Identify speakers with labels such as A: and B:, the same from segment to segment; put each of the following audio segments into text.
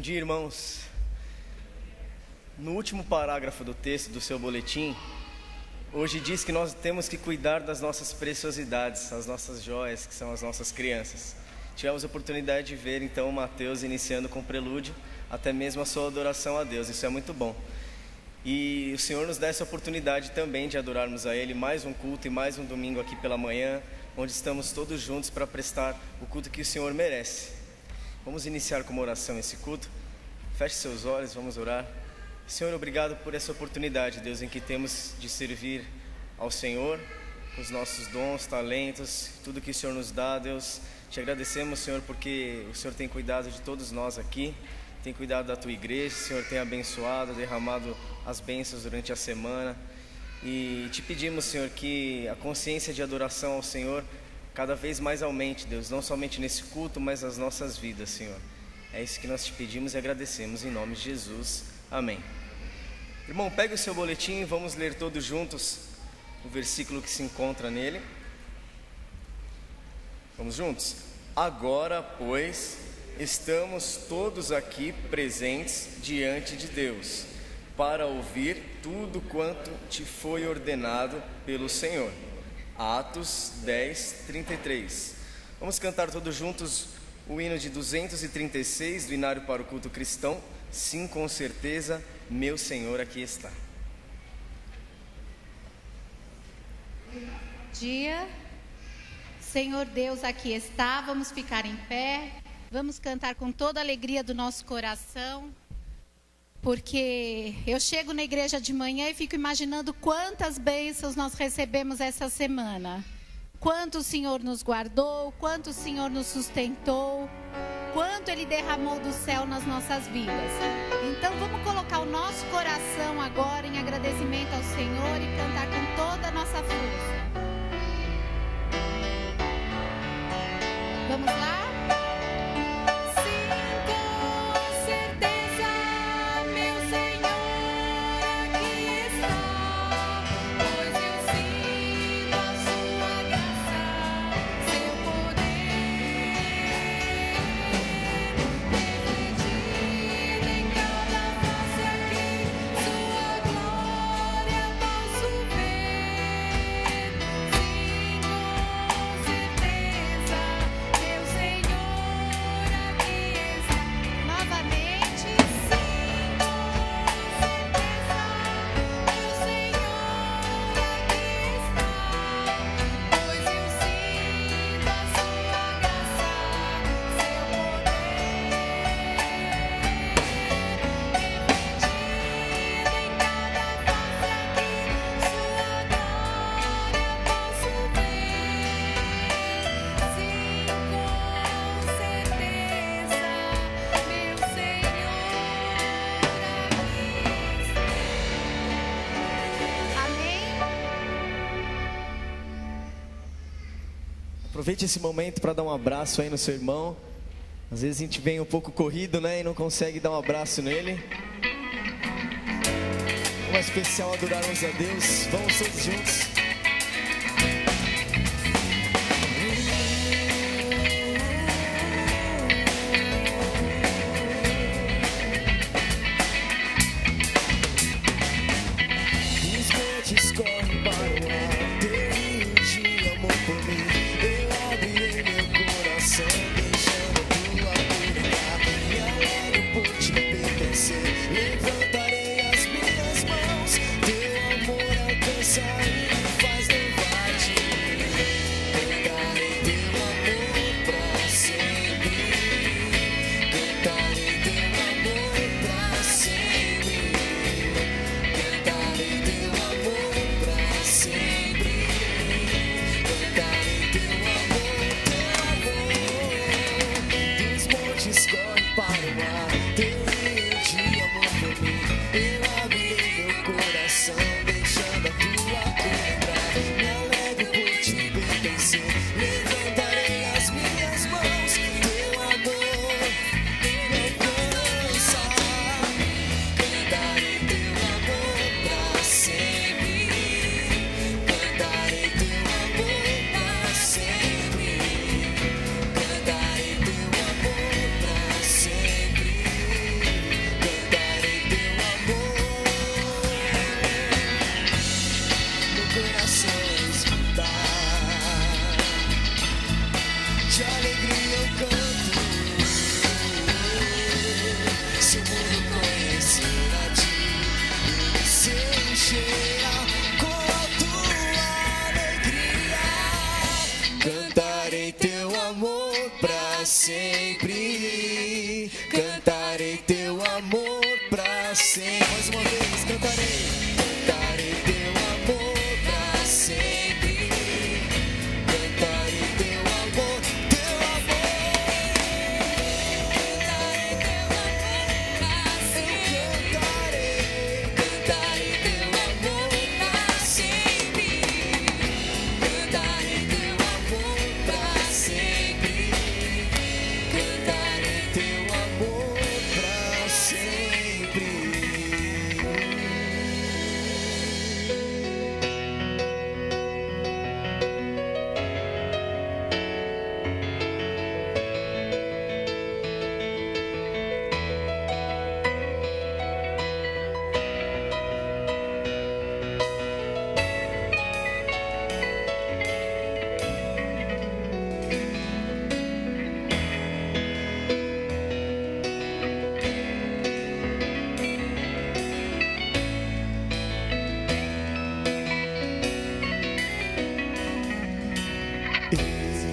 A: Bom dia, irmãos. No último parágrafo do texto do seu boletim, hoje diz que nós temos que cuidar das nossas preciosidades, as nossas joias, que são as nossas crianças. Tivemos a oportunidade de ver então o Mateus iniciando com prelúdio, até mesmo a sua adoração a Deus. Isso é muito bom. E o Senhor nos dá essa oportunidade também de adorarmos a Ele, mais um culto e mais um domingo aqui pela manhã, onde estamos todos juntos para prestar o culto que o Senhor merece. Vamos iniciar com uma oração esse culto. Feche seus olhos, vamos orar. Senhor, obrigado por essa oportunidade, Deus, em que temos de servir ao Senhor, com os nossos dons, talentos, tudo que o Senhor nos dá, Deus. Te agradecemos, Senhor, porque o Senhor tem cuidado de todos nós aqui, tem cuidado da Tua igreja, o Senhor tem abençoado, derramado as bênçãos durante a semana. E te pedimos, Senhor, que a consciência de adoração ao Senhor cada vez mais aumente, Deus, não somente nesse culto, mas nas nossas vidas, Senhor. É isso que nós te pedimos e agradecemos em nome de Jesus. Amém. Irmão, pegue o seu boletim e vamos ler todos juntos o versículo que se encontra nele. Vamos juntos? Agora, pois, estamos todos aqui presentes diante de Deus, para ouvir tudo quanto te foi ordenado pelo Senhor. Atos 10, 33. Vamos cantar todos juntos o hino de 236 do Inário para o Culto Cristão. Sim, com certeza, meu Senhor aqui está.
B: Dia, Senhor Deus aqui está. Vamos ficar em pé, vamos cantar com toda a alegria do nosso coração, porque eu chego na igreja de manhã e fico imaginando quantas bênçãos nós recebemos essa semana. Quanto o Senhor nos guardou, quanto o Senhor nos sustentou, quanto Ele derramou do céu nas nossas vidas. Então vamos colocar o nosso coração agora em agradecimento ao Senhor e cantar com toda a nossa força. Vamos lá?
A: Aproveite esse momento para dar um abraço aí no seu irmão. Às vezes a gente vem um pouco corrido, né, e não consegue dar um abraço nele. Um especial adorarmos a Deus. Vamos todos juntos.
C: Levantarei as minhas mãos, teu amor alcançarei. sempre. Cantarei teu amor pra sempre. Mais uma vez, cantarei teu amor pra sempre. Cantarei teu amor, teu amor. Cantarei teu amor pra sempre. Cantarei teu amor pra sempre. Cantarei teu amor pra sempre. Cantarei teu amor pra sempre.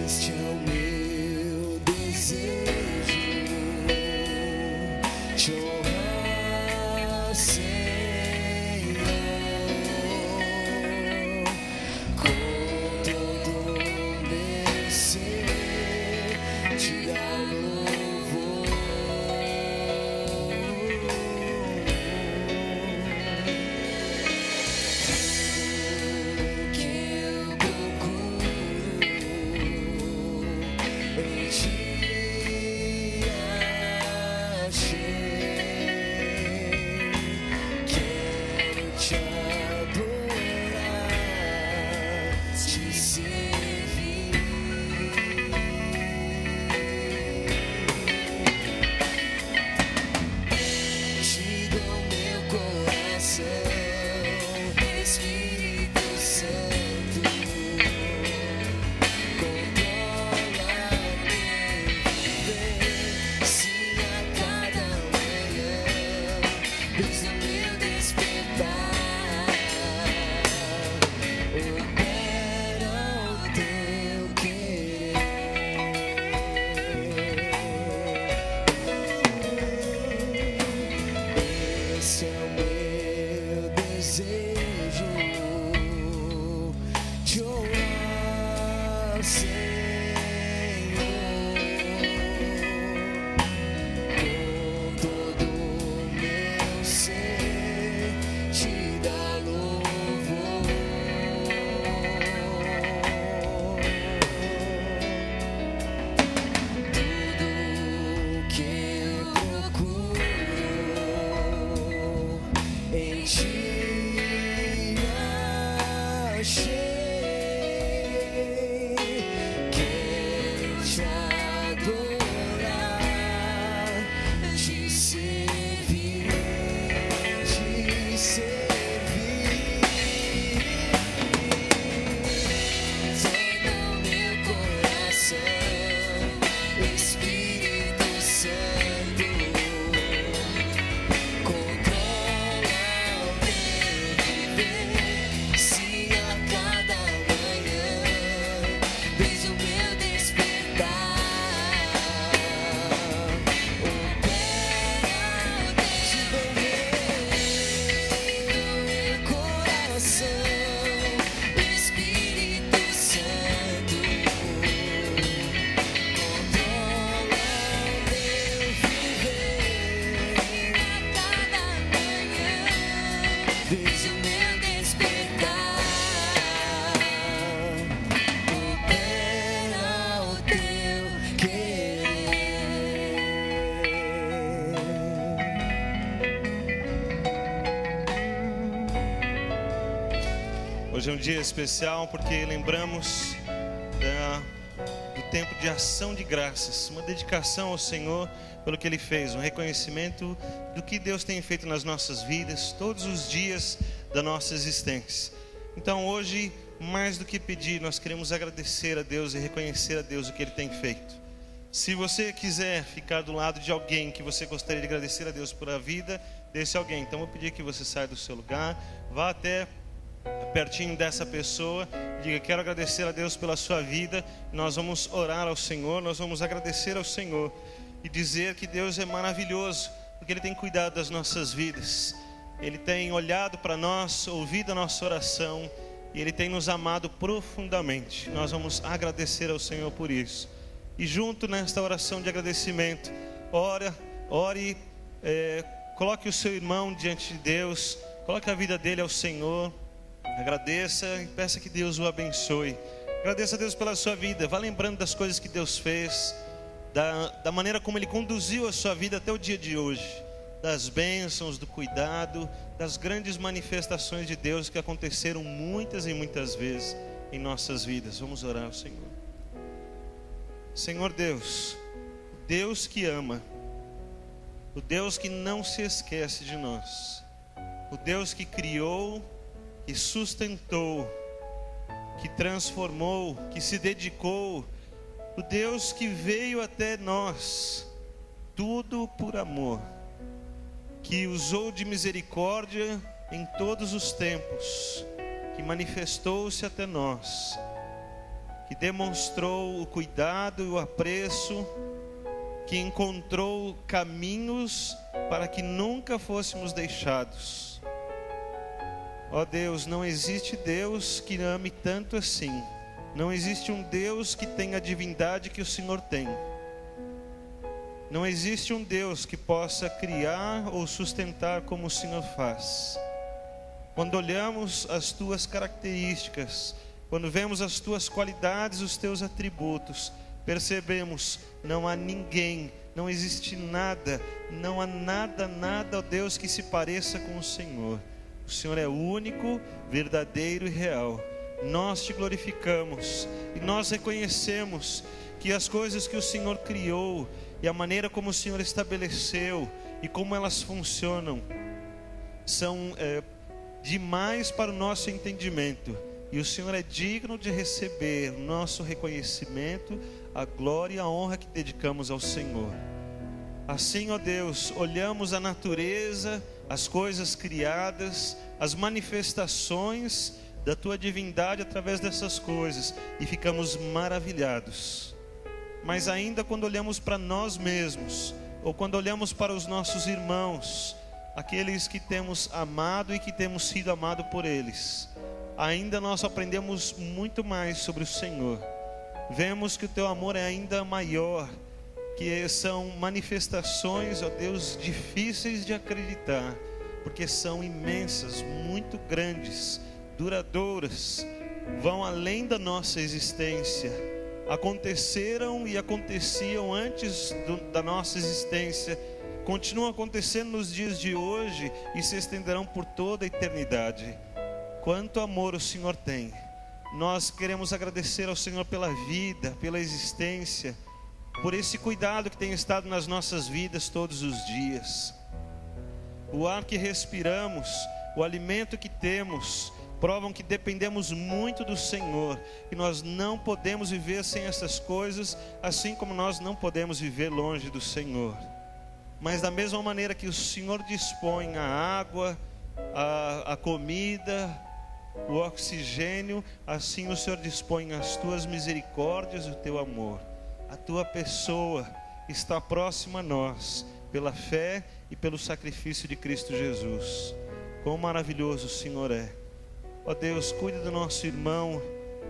C: Este é o meu desejo, te honrar, Senhor, com todo o meu ser, te dar louvor. Que eu procuro em ti achei. Quero te adorar, te servir. Te dou meu coração, Espírito Santo. Controla meu viver, sim, a cada manhã, desde o meu despertar, opera o teu querer. Esse é o meu desejo, te honrar, Senhor, com todo o meu ser, te dar louvor. Tudo que eu procuro em ti achei. Quero te adorar, te servir, te servir. Todo meu coração, Espírito Santo. Controla o meu viver, sim, a cada manhã, desde o meu despertar, opera o teu coração, Espírito Santo. Controla o meu viver, a cada manhã, desde o meu despertar, opera o teu querer.
D: Hoje é um dia especial porque lembramos do tempo de ação de graças, uma dedicação ao Senhor pelo que Ele fez, um reconhecimento do que Deus tem feito nas nossas vidas, todos os dias da nossa existência. Então hoje, mais do que pedir, nós queremos agradecer a Deus e reconhecer a Deus o que Ele tem feito. Se você quiser ficar do lado de alguém que você gostaria de agradecer a Deus por a vida desse alguém, então eu vou pedir que você saia do seu lugar, vá até pertinho dessa pessoa, diga: quero agradecer a Deus pela sua vida. Nós vamos orar ao Senhor, nós vamos agradecer ao Senhor e dizer que Deus é maravilhoso, porque Ele tem cuidado das nossas vidas. Ele tem olhado para nós, ouvido a nossa oração, e Ele tem nos amado profundamente. Nós vamos agradecer ao Senhor por isso. E junto nesta oração de agradecimento, ore, coloque o seu irmão diante de Deus, coloque a vida dele ao Senhor, agradeça e peça que Deus o abençoe. Agradeça a Deus pela sua vida, vá lembrando das coisas que Deus fez, da maneira como Ele conduziu a sua vida até o dia de hoje, das bênçãos, do cuidado, das grandes manifestações de Deus que aconteceram muitas e muitas vezes em nossas vidas. Vamos orar ao Senhor. Senhor Deus, o Deus que ama, o Deus que não se esquece de nós, o Deus que criou, que sustentou, que transformou, que se dedicou, o Deus que veio até nós, tudo por amor, que usou de misericórdia em todos os tempos, que manifestou-se até nós, que demonstrou o cuidado e o apreço, que encontrou caminhos para que nunca fôssemos deixados. Ó Deus, não existe Deus que ame tanto assim. Não existe um Deus que tenha a divindade que o Senhor tem. Não existe um Deus que possa criar ou sustentar como o Senhor faz. Quando olhamos as tuas características, quando vemos as tuas qualidades, os teus atributos, percebemos: não há ninguém, não existe nada, não há nada, ó Deus, que se pareça com o Senhor. O Senhor é único, verdadeiro e real. Nós te glorificamos e nós reconhecemos que as coisas que o Senhor criou e a maneira como o Senhor estabeleceu e como elas funcionam são demais para o nosso entendimento. E o Senhor é digno de receber o nosso reconhecimento, a glória e a honra que dedicamos ao Senhor. Assim, ó Deus, olhamos a natureza, as coisas criadas, as manifestações da Tua divindade através dessas coisas e ficamos maravilhados. Mas ainda quando olhamos para nós mesmos, ou quando olhamos para os nossos irmãos, aqueles que temos amado e que temos sido amados por eles, ainda nós aprendemos muito mais sobre o Senhor. Vemos que o Teu amor é ainda maior, que são manifestações, ó Deus, difíceis de acreditar, porque são imensas, muito grandes, duradouras, vão além da nossa existência, aconteceram e aconteciam antes da nossa existência, continuam acontecendo nos dias de hoje e se estenderão por toda a eternidade. Quanto amor o Senhor tem! Nós queremos agradecer ao Senhor pela vida, pela existência, por esse cuidado que tem estado nas nossas vidas todos os dias. O ar que respiramos, o alimento que temos, provam que dependemos muito do Senhor, e nós não podemos viver sem essas coisas, assim como nós não podemos viver longe do Senhor. Mas da mesma maneira que o Senhor dispõe a água, a comida, o oxigênio, assim o Senhor dispõe as Tuas misericórdias e o Teu amor. A Tua pessoa está próxima a nós, pela fé e pelo sacrifício de Cristo Jesus. Quão maravilhoso o Senhor é! Ó Deus, cuida do nosso irmão,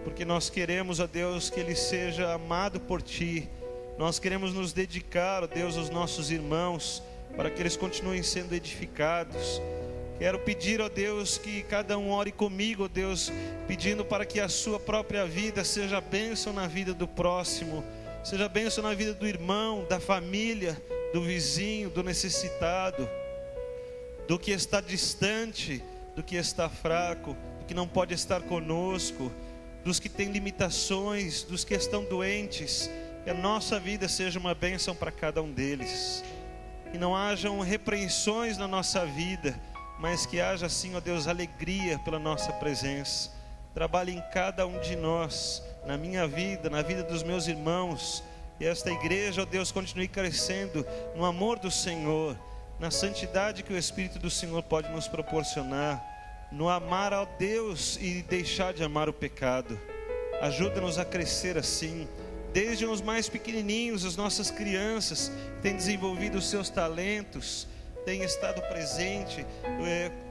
D: porque nós queremos, ó Deus, que ele seja amado por Ti. Nós queremos nos dedicar, ó Deus, aos nossos irmãos, para que eles continuem sendo edificados. Quero pedir, ó Deus, que cada um ore comigo, ó Deus, pedindo para que a sua própria vida seja bênção na vida do próximo, seja bênção na vida do irmão, da família, do vizinho, do necessitado, do que está distante, do que está fraco, do que não pode estar conosco, dos que têm limitações, dos que estão doentes. Que a nossa vida seja uma bênção para cada um deles. Que não hajam repreensões na nossa vida, mas que haja sim, ó Deus, alegria pela nossa presença. Trabalhe em cada um de nós, na minha vida, na vida dos meus irmãos. E esta igreja, ó Deus, continue crescendo no amor do Senhor, na santidade que o Espírito do Senhor pode nos proporcionar. no amar ao Deus e deixar de amar o pecado. Ajuda-nos a crescer assim, desde os mais pequenininhos, as nossas crianças têm desenvolvido os seus talentos, têm estado presente,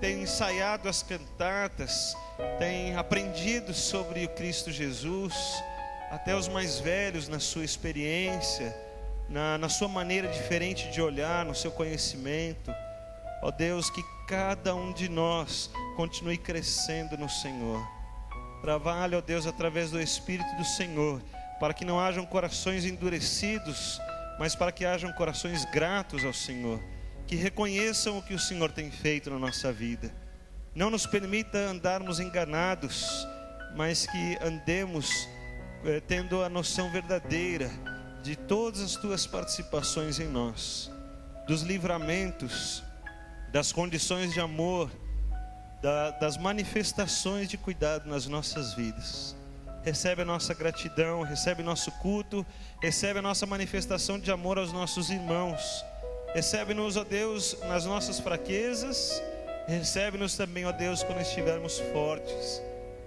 D: têm ensaiado as cantatas, têm aprendido sobre o Cristo Jesus, até os mais velhos na sua experiência, na sua maneira diferente de olhar, no seu conhecimento. Ó Deus, que cada um de nós continue crescendo no Senhor. Trabalhe, ó Deus, através do Espírito do Senhor, para que não hajam corações endurecidos, mas para que hajam corações gratos ao Senhor, que reconheçam o que o Senhor tem feito na nossa vida. Não nos permita andarmos enganados, mas que andemos tendo a noção verdadeira de todas as tuas participações em nós, dos livramentos, das condições de amor, das manifestações de cuidado nas nossas vidas. Recebe a nossa gratidão, recebe nosso culto, recebe a nossa manifestação de amor aos nossos irmãos. Recebe-nos, ó Deus, nas nossas fraquezas, recebe-nos também, ó Deus, quando estivermos fortes.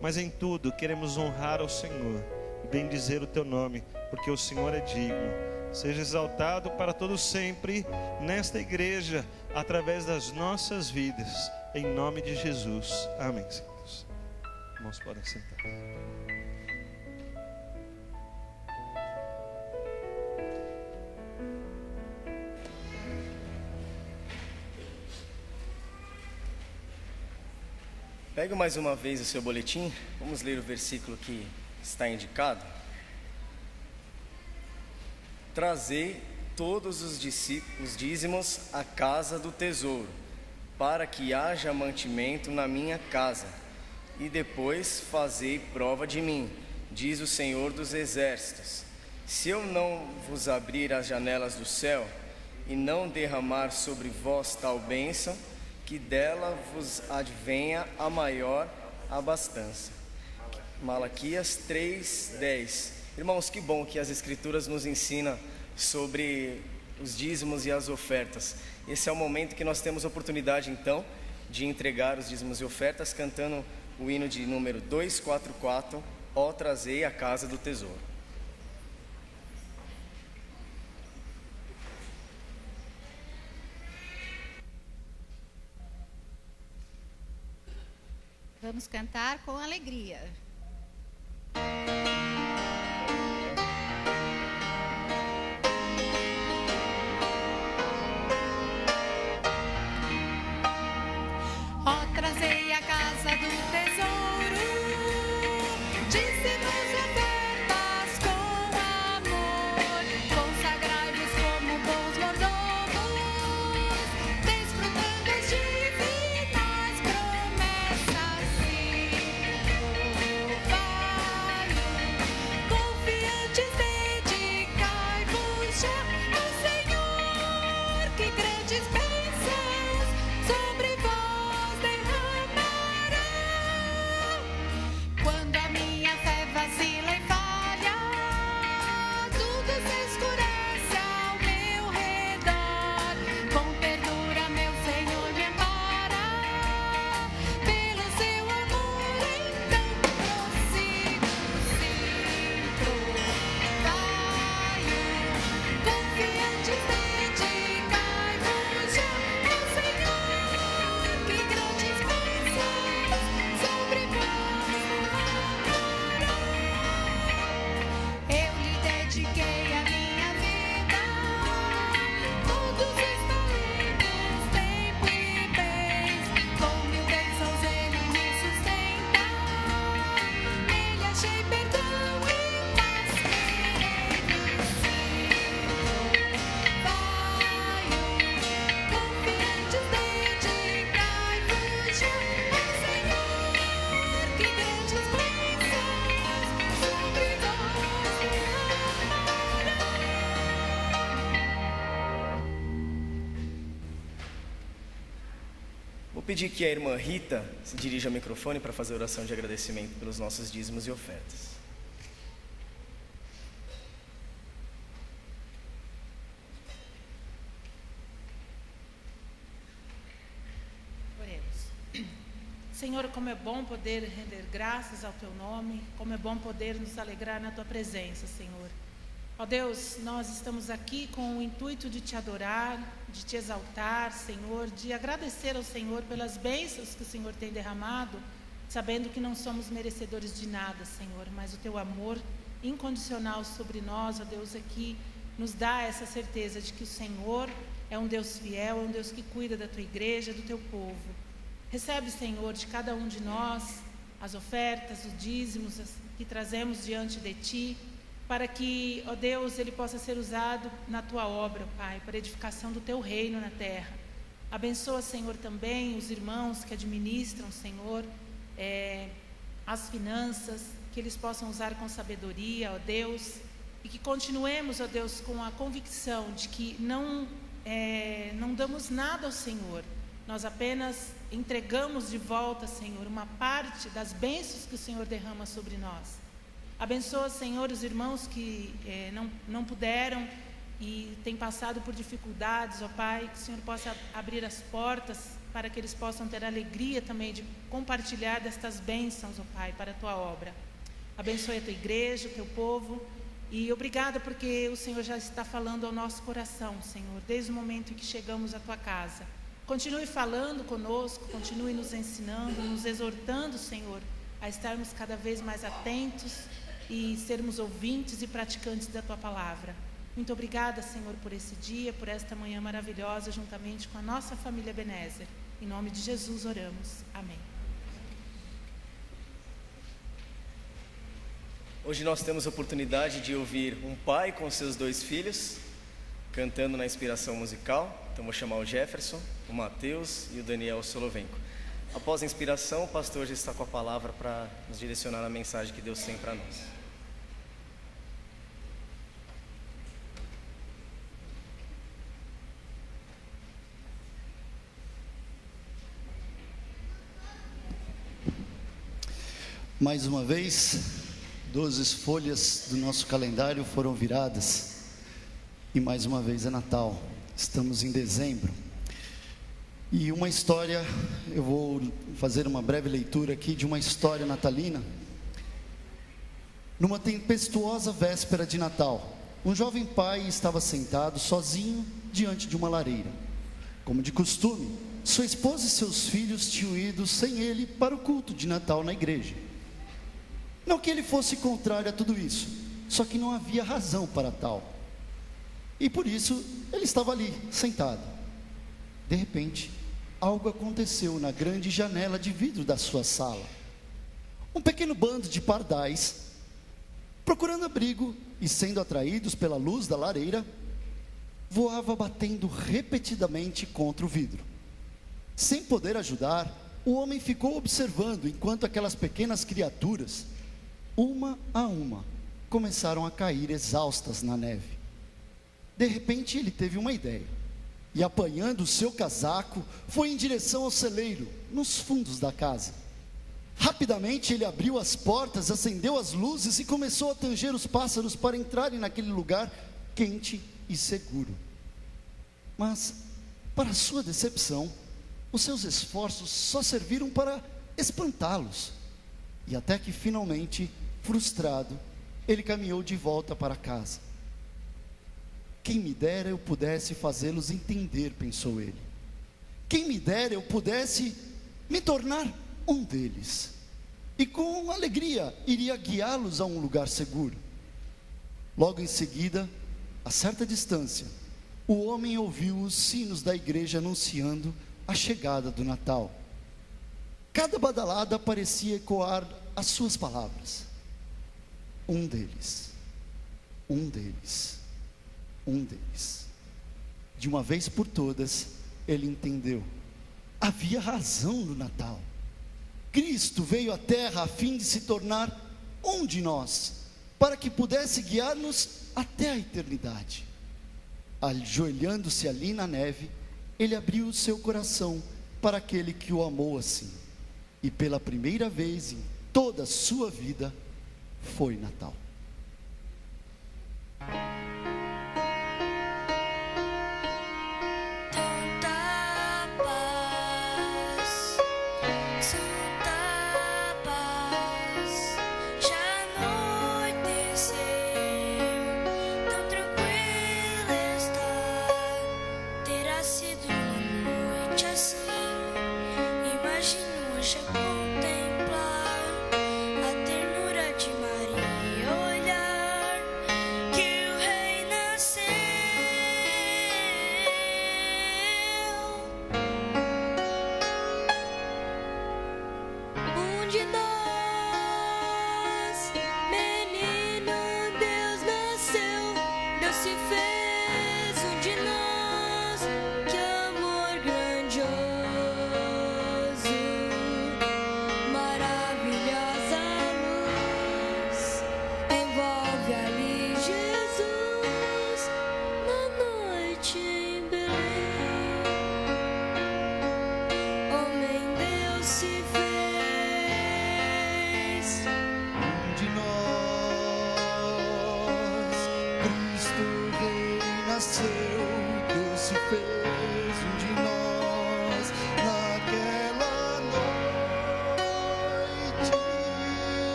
D: Mas em tudo queremos honrar ao Senhor e bendizer o teu nome, porque o Senhor é digno. Seja exaltado para todo sempre nesta igreja, através das nossas vidas, em nome de Jesus. Amém, senhores. Irmãos, podem sentar.
A: Pega mais uma vez o seu boletim, vamos ler o versículo que está indicado. Trazei todos os dízimos à casa do tesouro, para que haja mantimento na minha casa, e depois fazei prova de mim, diz o Senhor dos Exércitos. Se eu não vos abrir as janelas do céu, e não derramar sobre vós tal bênção, que dela vos advenha a maior abastança. Malaquias 3:10. Irmãos, que bom que as Escrituras nos ensinam sobre os dízimos e as ofertas. Esse é o momento que nós temos oportunidade, então, de entregar os dízimos e ofertas, cantando o hino de número 244, Ó trazei a casa do tesouro.
B: Vamos cantar com alegria. Ó, trazei a casa do tesouro, dízimos e ofertas com amor, consagrai-vos como bons mordomos, desfrutando as divinas promessas. Confiantes, dedicai-vos já ao Senhor, que grandes bênçãos sobre vós derramará. Quando a minha fé vacila e falha, tudo se escurece ao meu redor. Com ternura meu Senhor me ampara, pelo seu amor então prossigo, confiantes, dedicai-vos já ao Senhor, que grandes bênçãos sobre vós derramará. Eu lhe dediquei a minha vida, todos os talentos, tempo e bens, com mil bênçãos ele me sustenta, nele achei perdão e paz sereno. Confiantes, dedicai-vos já ao Senhor, que grandes bênçãos sobre vós derramará.
A: Vou pedir que a irmã Rita se dirija ao microfone para fazer oração de agradecimento pelos nossos dízimos e ofertas.
B: Oremos. Senhor
E: Senhor, como é bom poder render graças ao Teu nome, como é bom poder nos alegrar na Tua presença, Senhor. Ó Deus, nós estamos aqui com o intuito de Te adorar, de Te exaltar, Senhor, de agradecer ao Senhor pelas bênçãos que o Senhor tem derramado, sabendo que não somos merecedores de nada, Senhor, mas o Teu amor incondicional sobre nós, ó Deus, aqui nos dá essa certeza de que o Senhor é um Deus fiel, é um Deus que cuida da Tua igreja, do Teu povo. Recebe, Senhor, de cada um de nós as ofertas, os dízimos que trazemos diante de Ti, para que, ó Deus, ele possa ser usado na Tua obra, Pai, para edificação do Teu reino na terra. Abençoa, Senhor, também os irmãos que administram, Senhor, as finanças, que eles possam usar com sabedoria, ó Deus, e que continuemos, ó Deus, com a convicção de que não damos nada ao Senhor, nós apenas entregamos de volta, Senhor, uma parte das bênçãos que o Senhor derrama sobre nós. Abençoa, Senhor, os irmãos que não puderam e têm passado por dificuldades, ó Pai, que o Senhor possa abrir as portas para que eles possam ter alegria também de compartilhar destas bênçãos, ó Pai, para a Tua obra. Abençoe a Tua igreja, o Teu povo, e obrigada porque o Senhor já está falando ao nosso coração, Senhor, desde o momento em que chegamos à Tua casa. Continue falando conosco, continue nos ensinando, nos exortando, Senhor, a estarmos cada vez mais atentos e sermos ouvintes e praticantes da Tua palavra. Muito obrigada, Senhor, por esse dia, por esta manhã maravilhosa, juntamente com a nossa família Ebenezer. Em nome de Jesus oramos. Amém.
A: Hoje nós temos a oportunidade de ouvir um pai com seus 2 filhos, cantando na inspiração musical. Então vou chamar o Jefferson, o Mateus e o Daniel Solovenco. Após a inspiração, o pastor já está com a palavra para nos direcionar na mensagem que Deus tem para nós.
F: Mais uma vez, 12 folhas do nosso calendário foram viradas e mais uma vez é Natal. Estamos em dezembro. E uma história, eu vou fazer uma breve leitura aqui de uma história natalina. Numa tempestuosa véspera de Natal, um jovem pai estava sentado sozinho diante de uma lareira. Como de costume, sua esposa e seus filhos tinham ido sem ele para o culto de Natal na igreja. Não que ele fosse contrário a tudo isso, só que não havia razão para tal. E por isso, ele estava ali, sentado. De repente, algo aconteceu na grande janela de vidro da sua sala. Um pequeno bando de pardais, procurando abrigo e sendo atraídos pela luz da lareira, voava batendo repetidamente contra o vidro. Sem poder ajudar, o homem ficou observando enquanto aquelas pequenas criaturas, uma a uma, começaram a cair exaustas na neve. De repente ele teve uma ideia, e apanhando o seu casaco, foi em direção ao celeiro, nos fundos da casa. Rapidamente ele abriu as portas, acendeu as luzes e começou a tanger os pássaros para entrarem naquele lugar quente e seguro. Mas, para sua decepção, os seus esforços só serviram para espantá-los. E até que finalmente, frustrado, ele caminhou de volta para casa. Quem me dera eu pudesse fazê-los entender, pensou ele. Quem me dera eu pudesse me tornar um deles. E com alegria iria guiá-los a um lugar seguro. Logo em seguida, a certa distância, o homem ouviu os sinos da igreja anunciando a chegada do Natal. Cada badalada parecia ecoar as suas palavras. Um deles, um deles, um deles. De uma vez por todas, ele entendeu. Havia razão no Natal. Cristo veio à terra a fim de se tornar um de nós, para que pudesse guiar-nos até a eternidade. Ajoelhando-se ali na neve, ele abriu o seu coração para aquele que o amou assim. E pela primeira vez em toda a sua vida, foi Natal.
C: Tanta paz, tanta
F: nasceu, Deus se fez um de nós naquela noite.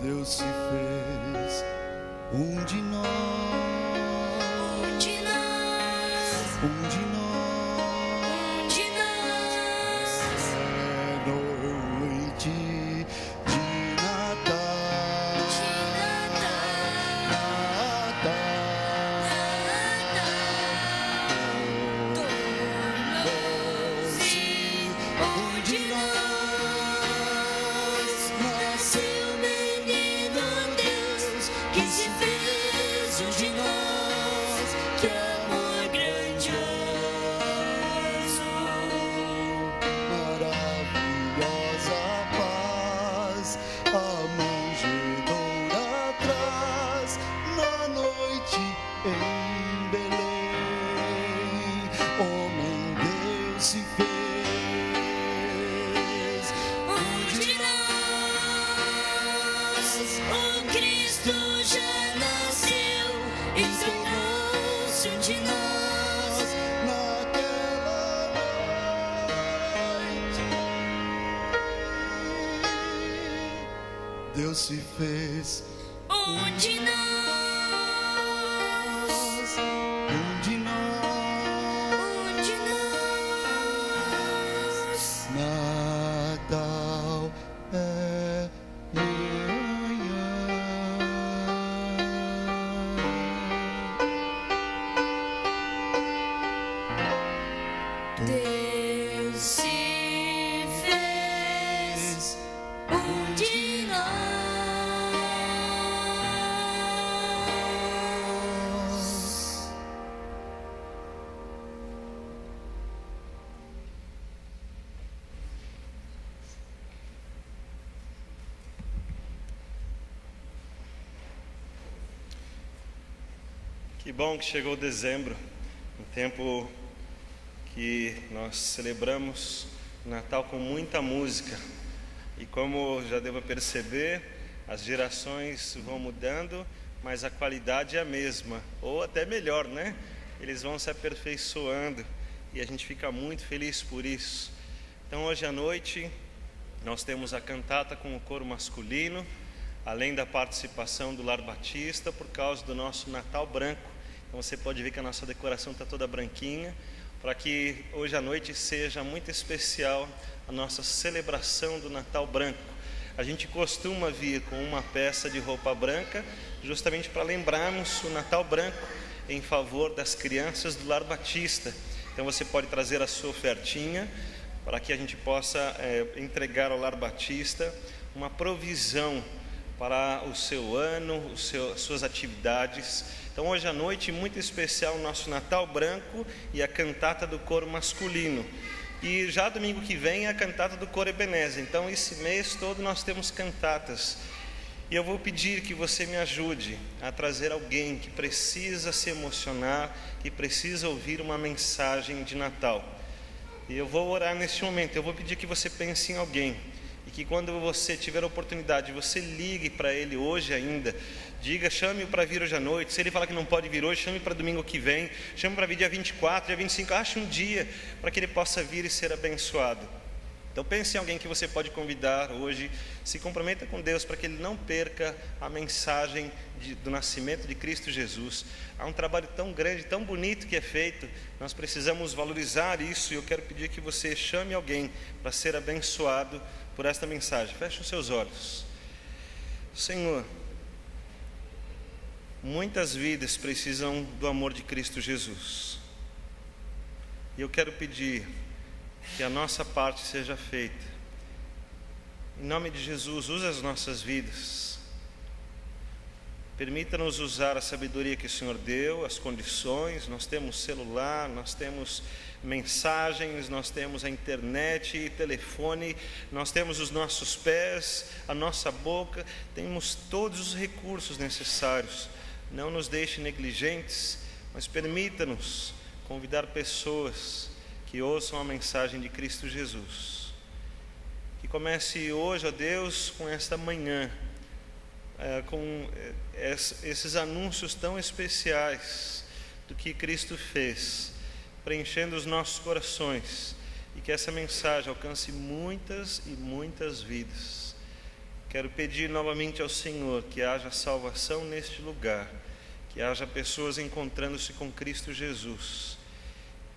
F: Deus se fez um de nós, um de nós. Noite de Natal, tornou-se um de nós, nasceu o menino Deus, que se fez um de nós, que amor grandioso, maravilhosa paz, a manjedoura traz na noite em Belém, homem Deus se fez
C: Um de nós, o Cristo já nasceu e tornou-se um de nós.
F: naquela noite. Deus se fez
C: Um de nós,
F: um de nós. Natal é manhã.
C: Deus se fez um de nós.
D: Que bom que chegou dezembro, um tempo que nós celebramos o Natal com muita música. E como já devo perceber, as gerações vão mudando, mas a qualidade é a mesma, ou até melhor, né? Eles vão se aperfeiçoando e a gente fica muito feliz por isso. Então hoje à noite nós temos a cantata com o coro masculino, além da participação do Lar Batista, por causa do nosso Natal branco. Então você pode ver que a nossa decoração está toda branquinha, para que hoje à noite seja muito especial a nossa celebração do Natal branco. A gente costuma vir com uma peça de roupa branca, justamente para lembrarmos o Natal branco em favor das crianças do Lar Batista. Então você pode trazer a sua ofertinha, para que a gente possa entregar ao Lar Batista uma provisão para o seu ano, as suas atividades. Então hoje à noite, muito especial, o nosso Natal branco e a cantata do coro masculino. E já domingo que vem é a cantata do coro Ebenezer. Então esse mês todo nós temos cantatas. E eu vou pedir que você me ajude a trazer alguém que precisa se emocionar, que precisa ouvir uma mensagem de Natal. E eu vou orar neste momento. Eu vou pedir que você pense em alguém. E que quando você tiver a oportunidade, você ligue para ele hoje ainda. Diga, chame-o para vir hoje à noite. Se ele falar que não pode vir hoje, chame para domingo que vem. Chame para vir dia 24, dia 25. Ache um dia para que ele possa vir e ser abençoado. Então pense em alguém que você pode convidar hoje. Se comprometa com Deus para que ele não perca a mensagem do nascimento de Cristo Jesus. Há um trabalho tão grande, tão bonito que é feito. Nós precisamos valorizar isso. E eu quero pedir que você chame alguém para ser abençoado por esta mensagem. Feche os seus olhos. Senhor, muitas vidas precisam do amor de Cristo Jesus. E eu quero pedir que a nossa parte seja feita. Em nome de Jesus, use as nossas vidas. Permita-nos usar a sabedoria que o Senhor deu, as condições. Nós temos celular, nós temos mensagens, nós temos a internet, telefone, nós temos os nossos pés, a nossa boca, temos todos os recursos necessários. Não nos deixe negligentes, mas permita-nos convidar pessoas que ouçam a mensagem de Cristo Jesus. Que comece hoje, ó Deus, com esta manhã, com esses anúncios tão especiais do que Cristo fez, preenchendo os nossos corações, e que essa mensagem alcance muitas e muitas vidas. Quero pedir novamente ao Senhor que haja salvação neste lugar, que haja pessoas encontrando-se com Cristo Jesus,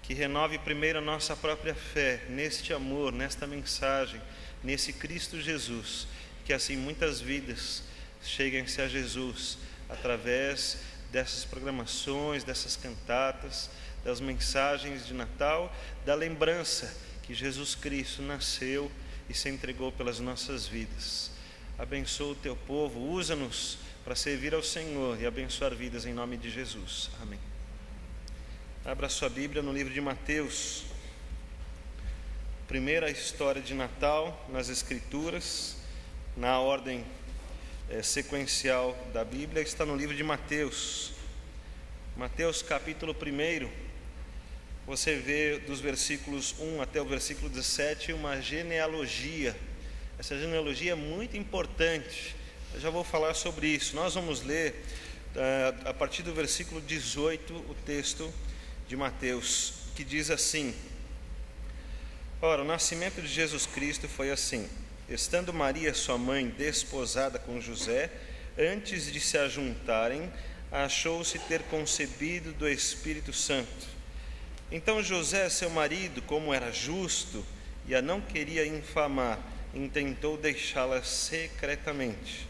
D: que renove primeiro a nossa própria fé neste amor, nesta mensagem, nesse Cristo Jesus, que assim muitas vidas cheguem-se a Jesus através dessas programações, dessas cantatas, das mensagens de Natal, da lembrança que Jesus Cristo nasceu e se entregou pelas nossas vidas. Abençoa o teu povo, usa-nos para servir ao Senhor e abençoar vidas em nome de Jesus. Amém. Abra sua Bíblia no livro de Mateus. Primeira história de Natal nas Escrituras, na ordem sequencial da Bíblia, está no livro de Mateus. Mateus capítulo 1, você vê dos versículos 1 até o versículo 17 uma genealogia. Essa genealogia é muito importante, eu já vou falar sobre isso. Nós vamos ler a partir do versículo 18 o texto de Mateus, que diz assim: Ora, o nascimento de Jesus Cristo foi assim: estando Maria, sua mãe, desposada com José, antes de se ajuntarem, achou-se ter concebido do Espírito Santo. Então José, seu marido, como era justo e a não queria infamar, intentou deixá-la secretamente.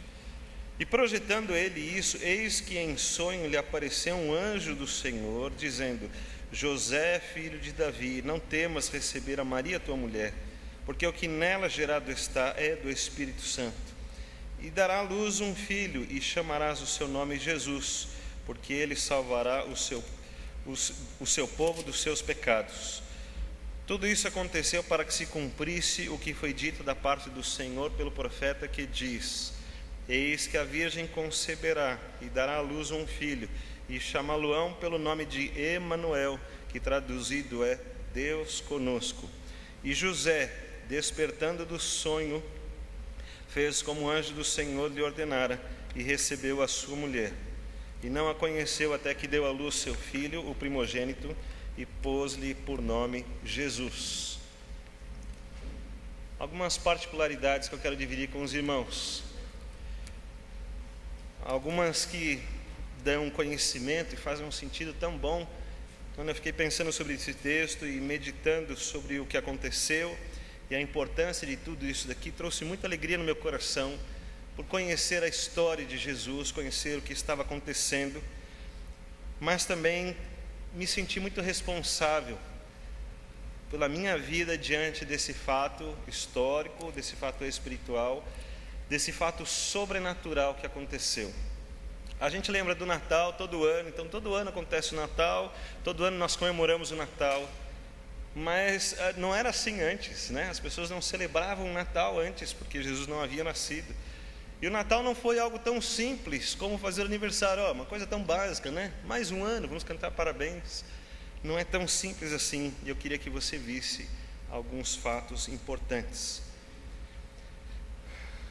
D: E projetando ele isso, eis que em sonho lhe apareceu um anjo do Senhor, dizendo: José, filho de Davi, não temas receber a Maria tua mulher, porque o que nela gerado está é do Espírito Santo. E dará à luz um filho, e chamarás o seu nome Jesus, porque ele salvará o seu povo dos seus pecados. Tudo isso aconteceu para que se cumprisse o que foi dito da parte do Senhor pelo profeta, que diz: Eis que a virgem conceberá e dará à luz um filho, e chamá-lo-ão pelo nome de Emanuel, que traduzido é Deus conosco. E José, despertando do sonho, fez como o anjo do Senhor lhe ordenara, e recebeu a sua mulher. E não a conheceu até que deu à luz seu filho, o primogênito, e pôs-lhe por nome Jesus. Algumas particularidades que eu quero dividir com os irmãos. Algumas que dão conhecimento e fazem um sentido tão bom. Quando eu fiquei pensando sobre esse texto e meditando sobre o que aconteceu e a importância de tudo isso daqui, trouxe muita alegria no meu coração por conhecer a história de Jesus, conhecer o que estava acontecendo, mas também me senti muito responsável pela minha vida diante desse fato histórico, desse fato espiritual, desse fato sobrenatural que aconteceu. A gente lembra do Natal todo ano, então todo ano acontece o Natal, todo ano nós comemoramos o Natal, mas não era assim antes, né? As pessoas não celebravam o Natal antes, porque Jesus não havia nascido. E o Natal não foi algo tão simples como fazer aniversário, uma coisa tão básica, né? Mais um ano, vamos cantar parabéns. Não é tão simples assim, e eu queria que você visse alguns fatos importantes.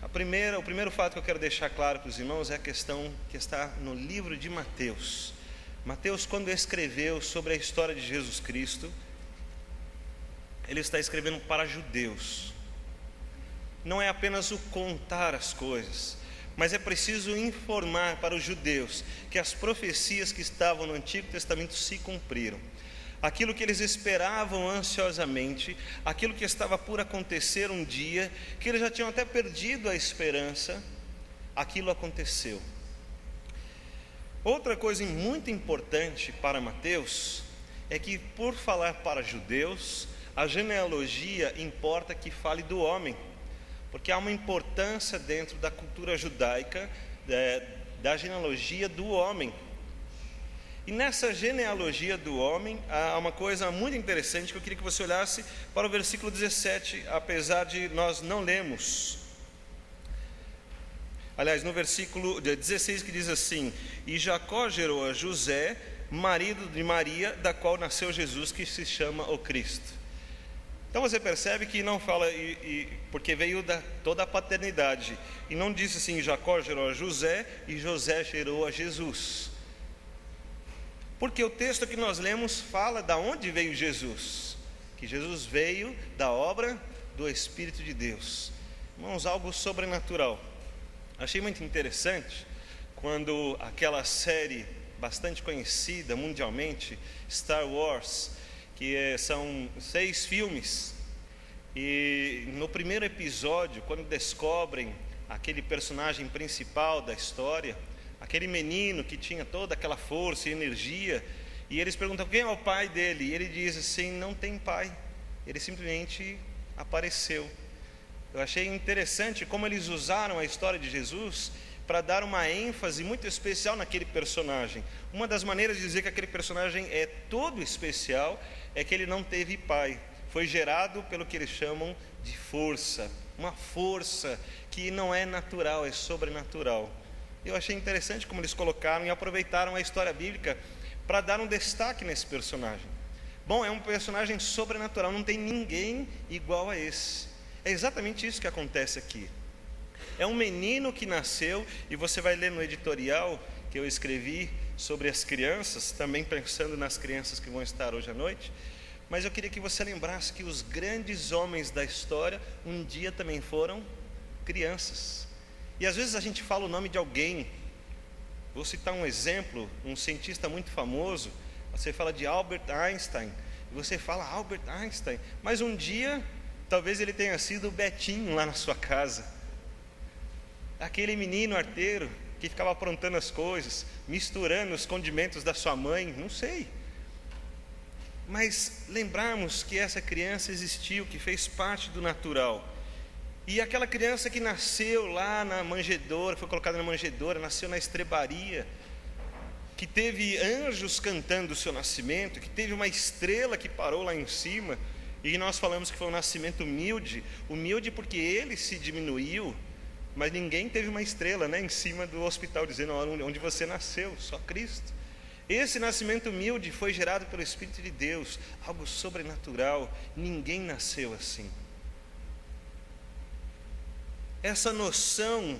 D: O primeiro fato que eu quero deixar claro para os irmãos é a questão que está no livro de Mateus. Mateus, quando escreveu sobre a história de Jesus Cristo, ele está escrevendo para judeus. Não é apenas o contar as coisas, mas é preciso informar para os judeus que as profecias que estavam no Antigo Testamento se cumpriram. Aquilo que eles esperavam ansiosamente, aquilo que estava por acontecer um dia, que eles já tinham até perdido a esperança, aquilo aconteceu. Outra coisa muito importante para Mateus é que, por falar para judeus, a genealogia importa que fale do homem, porque há uma importância dentro da cultura judaica da genealogia do homem. E nessa genealogia do homem, há uma coisa muito interessante que eu queria que você olhasse para o versículo 17, apesar de nós não lermos. Aliás, no versículo 16 que diz assim: E Jacó gerou a José, marido de Maria, da qual nasceu Jesus, que se chama o Cristo. Então você percebe que não fala, porque veio da toda a paternidade, e não disse assim, Jacó gerou a José e José gerou a Jesus. Porque o texto que nós lemos fala da onde veio Jesus, que Jesus veio da obra do Espírito de Deus. Irmãos, algo sobrenatural. Achei muito interessante quando aquela série bastante conhecida mundialmente, Star Wars, que são 6 filmes, e no primeiro episódio, quando descobrem aquele personagem principal da história, aquele menino que tinha toda aquela força e energia, e eles perguntam quem é o pai dele, e ele diz assim, não tem pai, ele simplesmente apareceu. Eu achei interessante como eles usaram a história de Jesus para dar uma ênfase muito especial naquele personagem. Uma das maneiras de dizer que aquele personagem é todo especial é que ele não teve pai, foi gerado pelo que eles chamam de força, uma força que não é natural, é sobrenatural. Eu achei interessante como eles colocaram e aproveitaram a história bíblica para dar um destaque nesse personagem. Bom, é um personagem sobrenatural, não tem ninguém igual a esse. É exatamente isso que acontece aqui. É um menino que nasceu, e você vai ler no editorial que eu escrevi sobre as crianças, também pensando nas crianças que vão estar hoje à noite, mas eu queria que você lembrasse que os grandes homens da história um dia também foram crianças. E às vezes a gente fala o nome de alguém, vou citar um exemplo, um cientista muito famoso, você fala de Albert Einstein, e você fala Albert Einstein, mas um dia talvez ele tenha sido o Betinho lá na sua casa, aquele menino arteiro que ficava aprontando as coisas, misturando os condimentos da sua mãe, não sei. Mas lembrarmos que essa criança existiu, que fez parte do natural. E aquela criança que nasceu lá na manjedoura, foi colocada na manjedoura, nasceu na estrebaria, que teve anjos cantando o seu nascimento, que teve uma estrela que parou lá em cima, e nós falamos que foi um nascimento humilde, humilde porque ele se diminuiu, mas ninguém teve uma estrela, né, em cima do hospital dizendo onde você nasceu, só Cristo. Esse nascimento humilde foi gerado pelo Espírito de Deus, algo sobrenatural, ninguém nasceu assim. Essa noção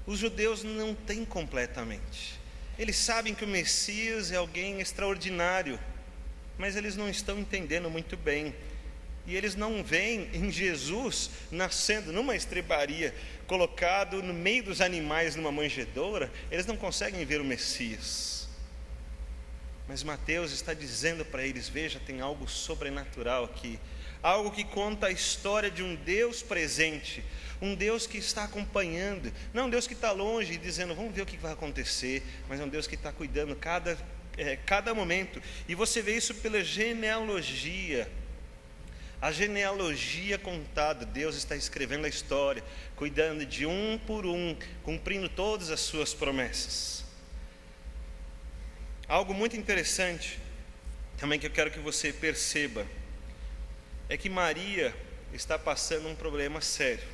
D: os judeus não têm completamente. Eles sabem que o Messias é alguém extraordinário, mas eles não estão entendendo muito bem. E eles não veem em Jesus nascendo numa estrebaria, colocado no meio dos animais numa manjedoura, eles não conseguem ver o Messias. Mas Mateus está dizendo para eles, veja, tem algo sobrenatural aqui, algo que conta a história de um Deus presente, um Deus que está acompanhando, não um Deus que está longe dizendo, vamos ver o que vai acontecer, mas é um Deus que está cuidando cada momento. E você vê isso pela genealogia. A genealogia contada, Deus está escrevendo a história, cuidando de um por um, cumprindo todas as suas promessas. Algo muito interessante, também que eu quero que você perceba, é que Maria está passando um problema sério.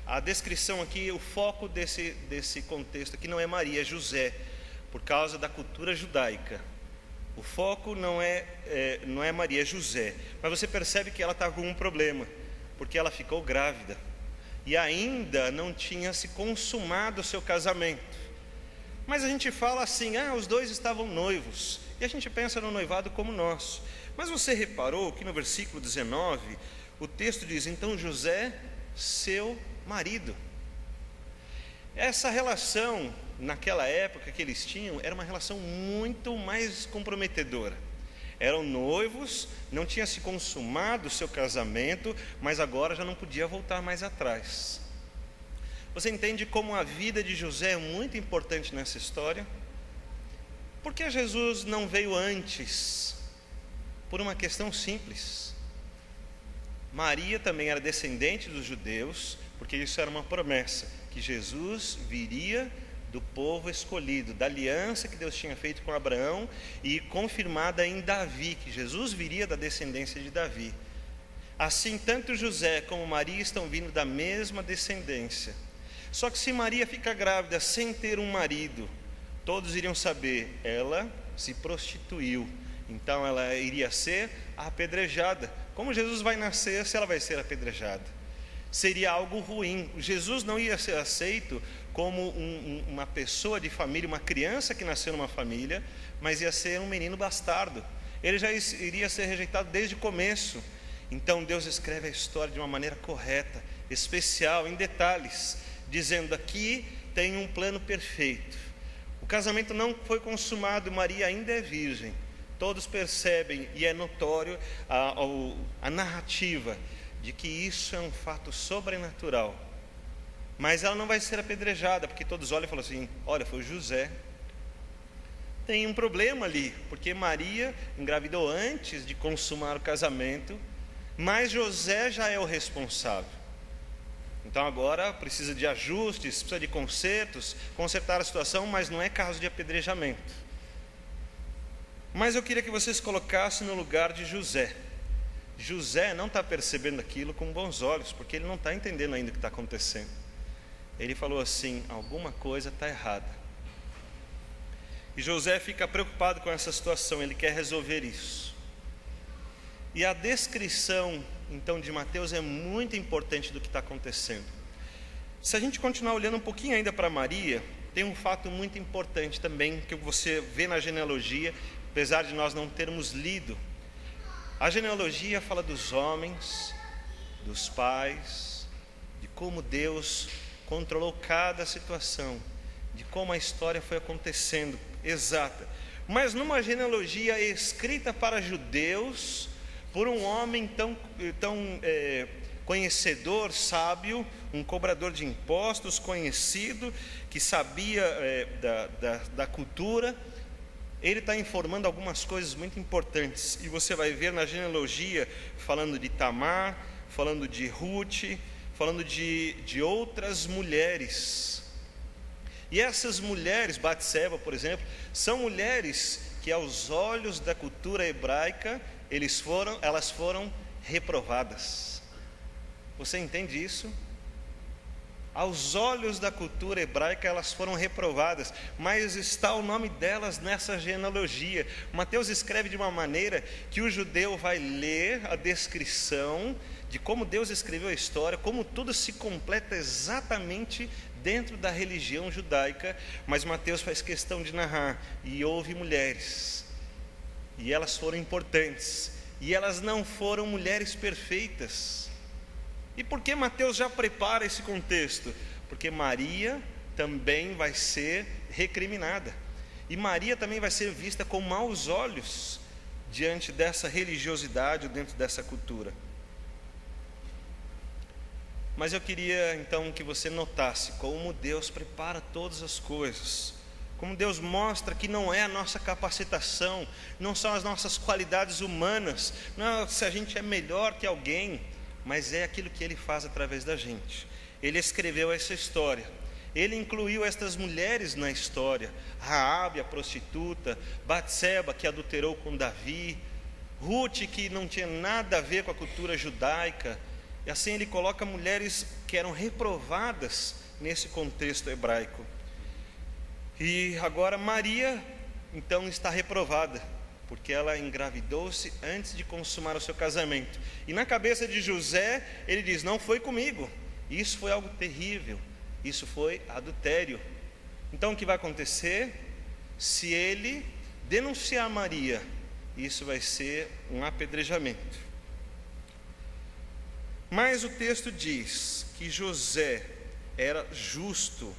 D: A descrição aqui, o foco desse contexto aqui não é Maria, é José, por causa da cultura judaica. O foco não é Maria, é José. Mas você percebe que ela está com um problema, porque ela ficou grávida e ainda não tinha se consumado o seu casamento. Mas a gente fala assim, os dois estavam noivos, e a gente pensa no noivado como nosso. Mas você reparou que no versículo 19, o texto diz, então José, seu marido. Essa relação, naquela época que eles tinham, era uma relação muito mais comprometedora. Eram noivos, não tinha se consumado o seu casamento, mas agora já não podia voltar mais atrás. Você entende como a vida de José é muito importante nessa história? Por que Jesus não veio antes? Por uma questão simples. Maria também era descendente dos judeus, porque isso era uma promessa, que Jesus viria do povo escolhido, da aliança que Deus tinha feito com Abraão e confirmada em Davi, que Jesus viria da descendência de Davi. Assim, tanto José como Maria estão vindo da mesma descendência. Só que se Maria fica grávida sem ter um marido, todos iriam saber, ela se prostituiu, Então ela iria ser apedrejada. Como Jesus vai nascer se ela vai ser apedrejada? Seria algo ruim. Jesus não ia ser aceito como uma pessoa de família, uma criança que nasceu numa família, mas ia ser um menino bastardo. Ele já iria ser rejeitado desde o começo. Então Deus escreve a história de uma maneira correta, especial, em detalhes, dizendo: aqui tem um plano perfeito. O casamento não foi consumado, Maria ainda é virgem. Todos percebem, e é notório a narrativa de que isso é um fato sobrenatural. Mas ela não vai ser apedrejada, porque todos olham e falam assim: olha, foi José. Tem um problema ali, porque Maria engravidou antes de consumar o casamento, mas José já é o responsável. Então agora precisa de ajustes, precisa de consertos, consertar a situação, mas não é caso de apedrejamento. Mas eu queria que vocês colocassem no lugar de José. José não está percebendo aquilo com bons olhos, porque ele não está entendendo ainda o que está acontecendo. Ele falou assim: alguma coisa está errada. E José fica preocupado com essa situação, ele quer resolver isso. E a descrição, então, de Mateus é muito importante do que está acontecendo. Se a gente continuar olhando um pouquinho ainda para Maria, tem um fato muito importante também, que você vê na genealogia, apesar de nós não termos lido. A genealogia fala dos homens, dos pais, de como Deus controlou cada situação, de como a história foi acontecendo, exata. Mas numa genealogia escrita para judeus, por um homem tão conhecedor, sábio, um cobrador de impostos, conhecido, que sabia da cultura, ele está informando algumas coisas muito importantes. E você vai ver na genealogia, falando de Tamar, falando de Ruth, falando de outras mulheres. E essas mulheres, Batseba, por exemplo, são mulheres que aos olhos da cultura hebraica, elas foram reprovadas. Você entende isso? Aos olhos da cultura hebraica, elas foram reprovadas, mas está o nome delas nessa genealogia. Mateus escreve de uma maneira que o judeu vai ler a descrição de como Deus escreveu a história, como tudo se completa exatamente dentro da religião judaica, mas Mateus faz questão de narrar: e houve mulheres, e elas foram importantes, e elas não foram mulheres perfeitas. E por que Mateus já prepara esse contexto? Porque Maria também vai ser recriminada, e Maria também vai ser vista com maus olhos diante dessa religiosidade, dentro dessa cultura. Mas eu queria então que você notasse como Deus prepara todas as coisas, como Deus mostra que não é a nossa capacitação, não são as nossas qualidades humanas, não é se a gente é melhor que alguém, mas é aquilo que Ele faz através da gente. Ele escreveu essa história, Ele incluiu estas mulheres na história: Raabe, a prostituta, Batseba, que adulterou com Davi, Ruth, que não tinha nada a ver com a cultura judaica. E assim Ele coloca mulheres que eram reprovadas nesse contexto hebraico. E agora Maria, então, está reprovada, porque ela engravidou-se antes de consumar o seu casamento. E na cabeça de José, ele diz: não foi comigo, isso foi algo terrível, isso foi adultério. Então o que vai acontecer? Se ele denunciar Maria, isso vai ser um apedrejamento. Mas o texto diz que José era justo.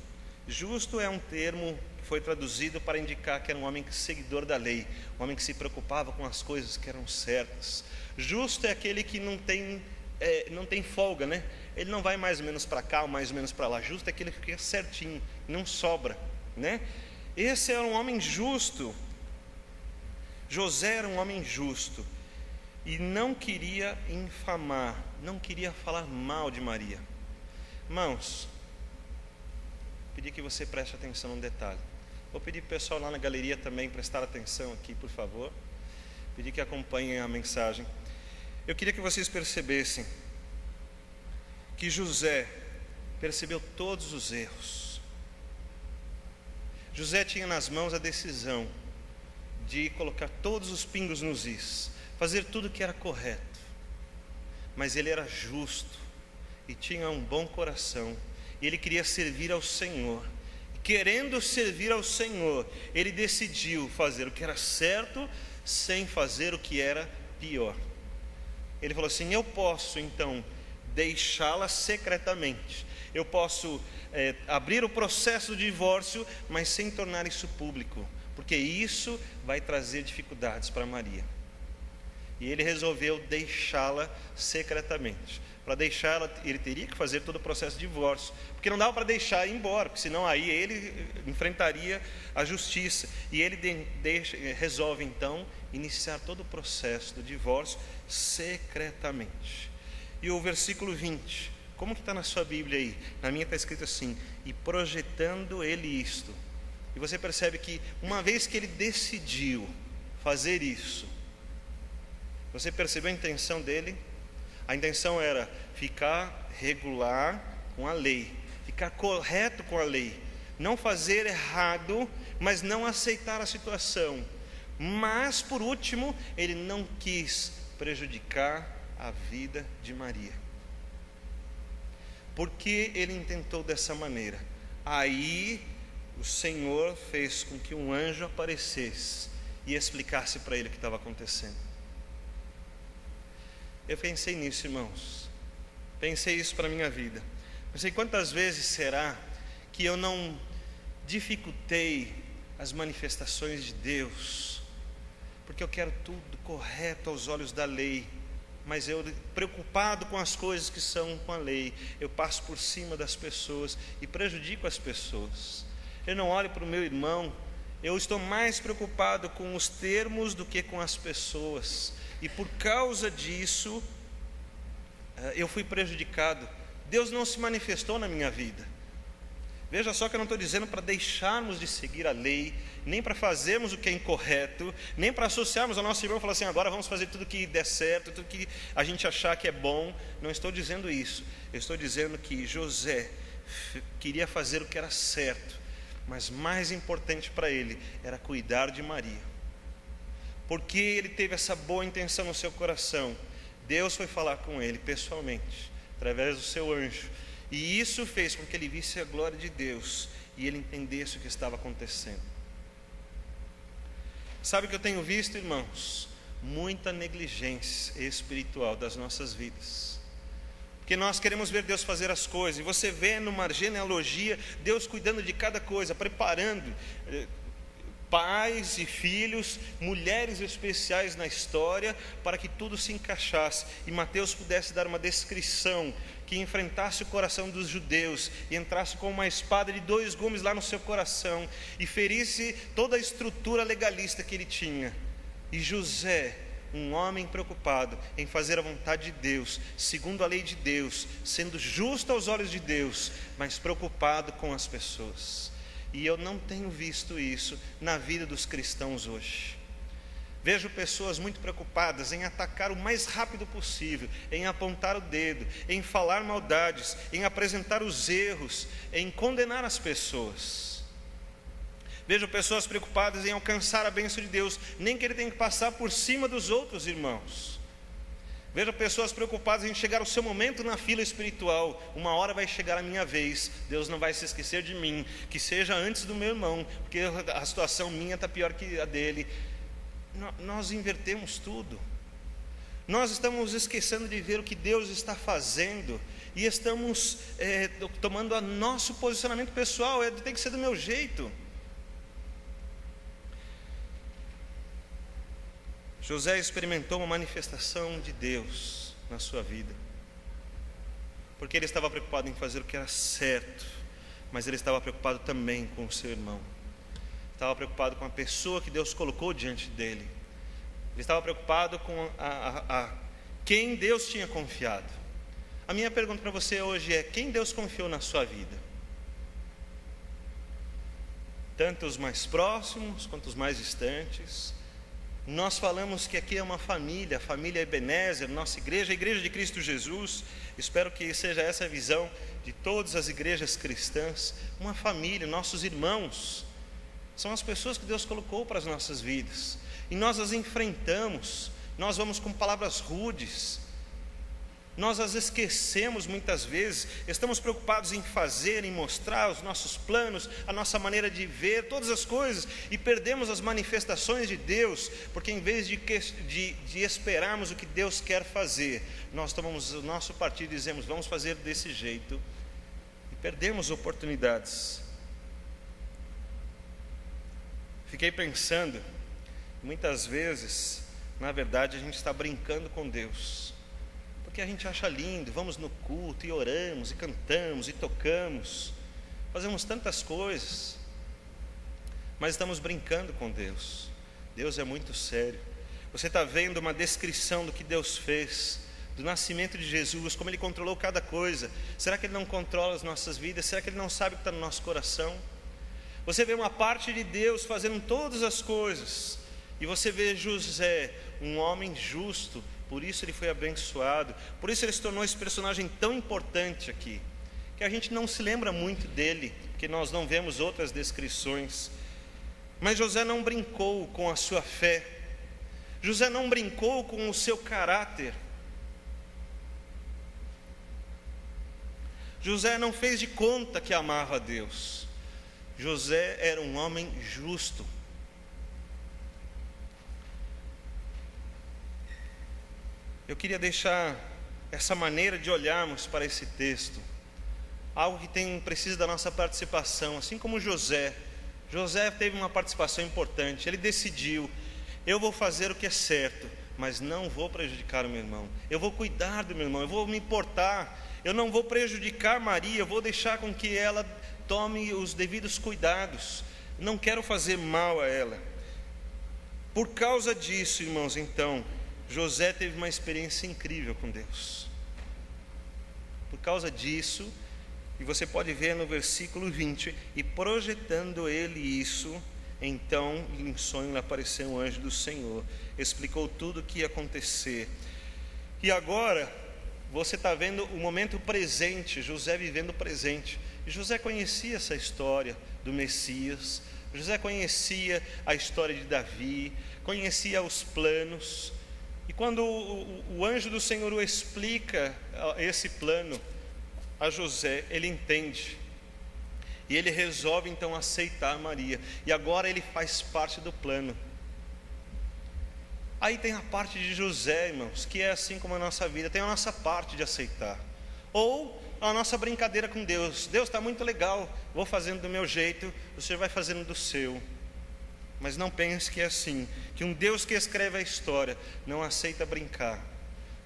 D: Justo é um termo que foi traduzido para indicar que era um homem seguidor da lei, um homem que se preocupava com as coisas que eram certas. Justo é aquele que não tem folga, né? Ele não vai mais ou menos para cá ou mais ou menos para lá. Justo é aquele que fica certinho, não sobra, né? Esse era um homem justo. José era um homem justo e não queria infamar, não queria falar mal de Maria. Irmãos, pedir que você preste atenção num detalhe. Vou pedir para o pessoal lá na galeria também prestar atenção aqui, por favor. Pedir que acompanhem a mensagem. Eu queria que vocês percebessem que José percebeu todos os erros. José tinha nas mãos a decisão de colocar todos os pingos nos is, fazer tudo o que era correto. Mas ele era justo e tinha um bom coração, e ele queria servir ao Senhor. Querendo servir ao Senhor, ele decidiu fazer o que era certo sem fazer o que era pior. Ele falou assim: eu posso então deixá-la secretamente, eu posso abrir o processo de divórcio, mas sem tornar isso público, porque isso vai trazer dificuldades para Maria. E ele resolveu deixá-la secretamente. Para deixá-la, ele teria que fazer todo o processo de divórcio, porque não dava para deixar ir embora, porque senão aí ele enfrentaria a justiça. E ele resolve então iniciar todo o processo do divórcio secretamente. E o versículo 20, como que está na sua Bíblia aí? Na minha está escrito assim: e projetando ele isto. E você percebe que uma vez que ele decidiu fazer isso, você percebeu a intenção dele? A intenção era ficar regular com a lei, ficar correto com a lei, não fazer errado, mas não aceitar a situação. Mas, por último, ele não quis prejudicar a vida de Maria. Porque ele intentou dessa maneira? Aí o Senhor fez com que um anjo aparecesse e explicasse para ele o que estava acontecendo. Eu pensei nisso, irmãos. Pensei isso para a minha vida. Pensei, quantas vezes será que eu não dificultei as manifestações de Deus, porque eu quero tudo correto aos olhos da lei, mas eu, preocupado com as coisas que são com a lei, eu passo por cima das pessoas e prejudico as pessoas. Eu não olho para o meu irmão, eu estou mais preocupado com os termos do que com as pessoas. E por causa disso, eu fui prejudicado. Deus não se manifestou na minha vida. Veja só que eu não estou dizendo para deixarmos de seguir a lei, nem para fazermos o que é incorreto, nem para associarmos ao nosso irmão e falar assim: agora vamos fazer tudo que der certo, tudo que a gente achar que é bom. Não estou dizendo isso. Eu estou dizendo que José queria fazer o que era certo, mas mais importante para ele era cuidar de Maria. Porque ele teve essa boa intenção no seu coração, Deus foi falar com ele pessoalmente, através do seu anjo, e isso fez com que ele visse a glória de Deus e ele entendesse o que estava acontecendo. Sabe o que eu tenho visto, irmãos? Muita negligência espiritual das nossas vidas, porque nós queremos ver Deus fazer as coisas, e você vê numa genealogia Deus cuidando de cada coisa, preparando pais e filhos, mulheres especiais na história, para que tudo se encaixasse, e Mateus pudesse dar uma descrição que enfrentasse o coração dos judeus, e entrasse com uma espada de 2 gumes lá no seu coração, e ferisse toda a estrutura legalista que ele tinha. E José, um homem preocupado em fazer a vontade de Deus, segundo a lei de Deus, sendo justo aos olhos de Deus, mas preocupado com as pessoas. E eu não tenho visto isso na vida dos cristãos hoje. Vejo pessoas muito preocupadas em atacar o mais rápido possível, em apontar o dedo, em falar maldades, em apresentar os erros, em condenar as pessoas. Vejo pessoas preocupadas em alcançar a bênção de Deus, nem que ele tenha que passar por cima dos outros irmãos. Vejo pessoas preocupadas em chegar ao seu momento na fila espiritual. Uma hora vai chegar a minha vez, Deus não vai se esquecer de mim, que seja antes do meu irmão, porque a situação minha está pior que a dele. Nós invertemos tudo. Nós estamos esquecendo de ver o que Deus está fazendo, e estamos tomando o nosso posicionamento pessoal, tem que ser do meu jeito. José experimentou uma manifestação de Deus na sua vida, porque ele estava preocupado em fazer o que era certo, mas ele estava preocupado também com o seu irmão, estava preocupado com a pessoa que Deus colocou diante dele, ele estava preocupado com quem Deus tinha confiado. A minha pergunta para você hoje é: quem Deus confiou na sua vida? Tanto os mais próximos quanto os mais distantes. Nós falamos que aqui é uma família, a família Ebenezer, nossa igreja, a igreja de Cristo Jesus. Espero que seja essa a visão de todas as igrejas cristãs, uma família, nossos irmãos. são as pessoas que Deus colocou para as nossas vidas, e nós as enfrentamos, nós vamos com palavras rudes, nós as esquecemos muitas vezes, estamos preocupados em fazer, em mostrar os nossos planos, a nossa maneira de ver, todas as coisas, e perdemos as manifestações de Deus, porque em vez de esperarmos o que Deus quer fazer, nós tomamos o nosso partido e dizemos, vamos fazer desse jeito, e perdemos oportunidades. Fiquei pensando, muitas vezes, na verdade, a gente está brincando com Deus, porque a gente acha lindo, vamos no culto e oramos, e cantamos, e tocamos, fazemos tantas coisas, mas estamos brincando com Deus. Deus é muito sério. Você está vendo uma descrição do que Deus fez, do nascimento de Jesus, como Ele controlou cada coisa. Será que Ele não controla as nossas vidas? Será que Ele não sabe o que está no nosso coração? Você vê uma parte de Deus fazendo todas as coisas, e você vê José, um homem justo, por isso ele foi abençoado, por isso ele se tornou esse personagem tão importante aqui, que a gente não se lembra muito dele, porque nós não vemos outras descrições. Mas José não brincou com a sua fé, José não brincou com o seu caráter, José não fez de conta que amava a Deus. José era um homem justo. Eu queria deixar essa maneira de olharmos para esse texto, algo que precisa da nossa participação, assim como José. José teve uma participação importante, ele decidiu, eu vou fazer o que é certo, mas não vou prejudicar o meu irmão, eu vou cuidar do meu irmão, eu vou me importar, eu não vou prejudicar Maria, eu vou deixar com que ela tome os devidos cuidados, não quero fazer mal a ela. Por causa disso, irmãos, então, José teve uma experiência incrível com Deus. Por causa disso, e você pode ver no versículo 20, e projetando ele isso, então em sonho lhe apareceu um anjo do Senhor, explicou tudo o que ia acontecer. E agora, você está vendo o momento presente, José vivendo o presente. E José conhecia essa história do Messias, José conhecia a história de Davi, conhecia os planos. E quando o anjo do Senhor o explica esse plano a José, ele entende. E ele resolve então aceitar Maria. E agora ele faz parte do plano. Aí tem a parte de José, irmãos, que é assim como a nossa vida, tem a nossa parte de aceitar. Ou a nossa brincadeira com Deus. Deus está muito legal, vou fazendo do meu jeito, você vai fazendo do seu. Mas não pense que é assim, que um Deus que escreve a história não aceita brincar.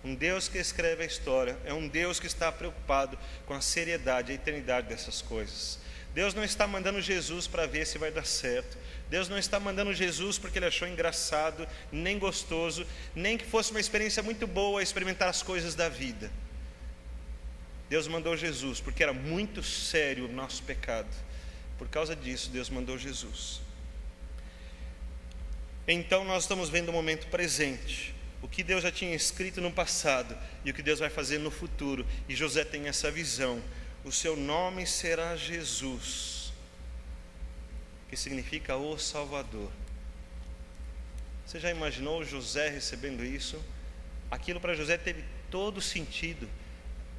D: Um Deus que escreve a história é um Deus que está preocupado com a seriedade, a eternidade dessas coisas. Deus não está mandando Jesus para ver se vai dar certo. Deus não está mandando Jesus porque Ele achou engraçado, nem gostoso, nem que fosse uma experiência muito boa experimentar as coisas da vida. Deus mandou Jesus porque era muito sério o nosso pecado. Por causa disso, Deus mandou Jesus. Então nós estamos vendo o momento presente, o que Deus já tinha escrito no passado e o que Deus vai fazer no futuro. E José tem essa visão: o seu nome será Jesus, que significa o Salvador. Você já imaginou José recebendo isso? Aquilo para José teve todo sentido,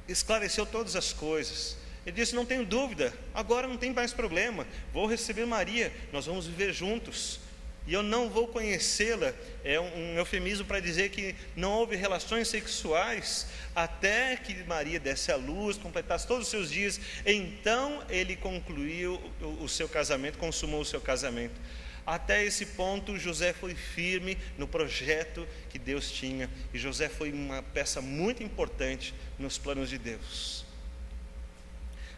D: esclareceu todas as coisas. Ele disse: não tenho dúvida, agora não tem mais problema, vou receber Maria, nós vamos viver juntos. E eu não vou conhecê-la, é um eufemismo para dizer que não houve relações sexuais até que Maria desse à luz, completasse todos os seus dias. Então ele concluiu o seu casamento, consumou o seu casamento. Até esse ponto José foi firme no projeto que Deus tinha, e José foi uma peça muito importante nos planos de Deus.